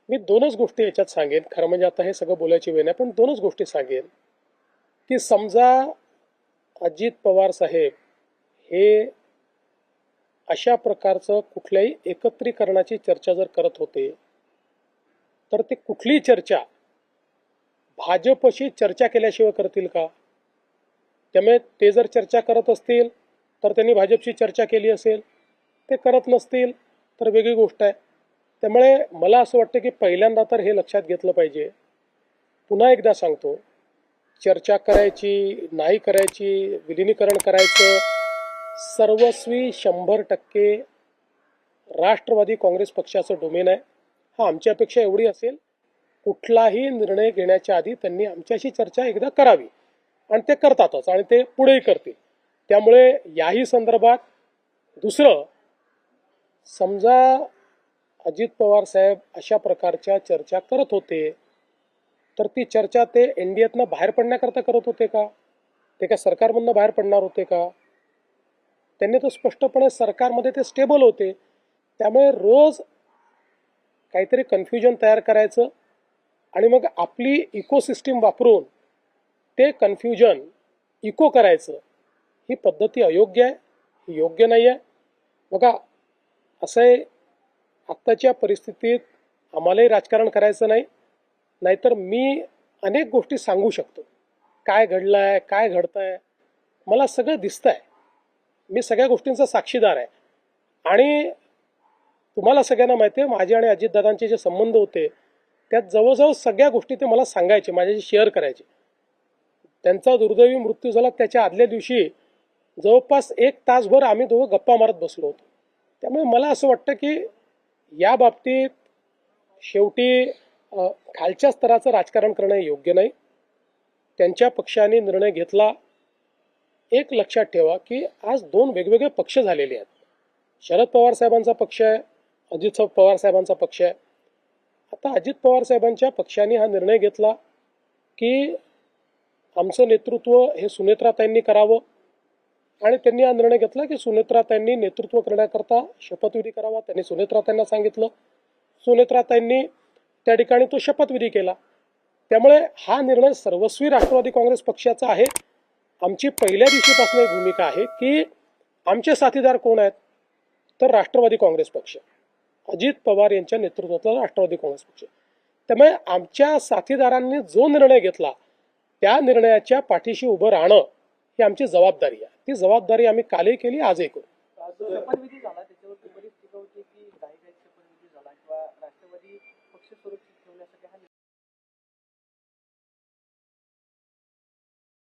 मी दोनच गोष्टी याच्यात सांगेन. खरं म्हणजे आता हे सगळं बोलायची वेळ नाही, पण दोनच गोष्टी सांगेन की समजा अजित पवार साहेब हे अशा प्रकारचं कुठल्याही एकत्रीकरणाची चर्चा जर करत होते, तर ते कुठलीही चर्चा भाजपशी चर्चा केल्याशिवाय करतील का? त्यामुळे ते जर चर्चा करत असतील तर त्यांनी भाजपशी चर्चा केली असेल, ते करत नसतील तर वेगळी गोष्ट आहे. त्यामुळे मला असं वाटतं की पहिल्यांदा तर हे लक्षात घेतलं पाहिजे. पुन्हा एकदा सांगतो, चर्चा करायची नाही करायची, विलिनीकरण करायचं, सर्वस्वी 100% राष्ट्रवादी काँग्रेस पक्षाचं डोमेन आहे. हा आमची अपेक्षा एवढी असेल, कुठलाही निर्णय घेण्याच्या आधी त्यांनी आमच्याशी चर्चा एकदा करावी, आणि ते करतातच आणि ते पुढेही करतील. त्यामुळे याही संदर्भात दुसरं, समजा अजित पवार साहेब अशा प्रकारच्या चर्चा करत होते, तर ती चर्चा ते एनडीएतनं बाहेर पडण्याकरता करत होते का? ते काय सरकारमधनं बाहेर पडणार होते का? त्यांनी तर स्पष्टपणे सरकारमध्ये ते स्टेबल होते. त्यामुळे रोज काहीतरी कन्फ्युजन तयार करायचं आणि मग आपली इकोसिस्टीम वापरून ते कन्फ्युजन इको करायचं, ही पद्धती अयोग्य आहे, ही योग्य नाही आहे. बघा, असं आहे, आत्ताच्या परिस्थितीत आम्हालाही राजकारण करायचं नाही. नाहीतर मी अनेक गोष्टी सांगू शकतो, काय घडलं आहे, काय घडतं आहे, मला सगळं दिसतं आहे, मी सगळ्या गोष्टींचा साक्षीदार आहे. आणि तुम्हाला सगळ्यांना माहिती आहे, माझे आणि अजितदादांचे जे संबंध होते त्यात जवळजवळ सगळ्या गोष्टी ते मला सांगायचे, माझ्याशी शेअर करायचे. त्यांचा दुर्दैवी मृत्यू झाला त्याच्या आदल्या दिवशी जवळपास 1 तासभर आम्ही दोघं गप्पा मारत बसलो होतो. त्यामुळे मला असं वाटतं की या बाबतीत शेवटी खालच्या स्तराचं राजकारण करणं योग्य नाही. त्यांच्या पक्षाने निर्णय घेतला. एक लक्षात ठेवा की आज दोन वेगवेगळे पक्ष झालेले आहेत. शरद पवार साहेबांचा पक्ष आहे, अजित पवार साहेबांचा पक्ष आहे. आता अजित पवार साहेबांच्या पक्षाने हा निर्णय घेतला की आमचं नेतृत्व हे सुनेत्राताईंनी करावं, आणि त्यांनी हा निर्णय घेतला की सुनेत्राताईंनी नेतृत्व करण्याकरता शपथविधी करावा. त्यांनी सुनेत्राताईंना सांगितलं, सुनेत्राताईंनी त्या ठिकाणी तो शपथविधी केला. त्यामुळे हा निर्णय सर्वस्वी राष्ट्रवादी काँग्रेस पक्षाचा आहे. आमची पहिल्या दिवशीपासून एक भूमिका आहे की आमचे साथीदार कोण आहेत, तर राष्ट्रवादी काँग्रेस पक्ष, अजित पवार यांच्या नेतृत्वातला राष्ट्रवादी काँग्रेस पक्ष. त्यामुळे आमच्या साथीदारांनी जो निर्णय घेतला त्या निर्णयाच्या पाठीशी उभं राहणं ही आमची जबाबदारी आहे. ती जबाबदारी आम्ही कालही केली, आजही करू. शपथविधी झाला त्याच्यावरती बरीच टीका होती की काही शपथविधी झाला किंवा राष्ट्रवादी पक्ष सुरक्षित ठेवण्यासाठी हा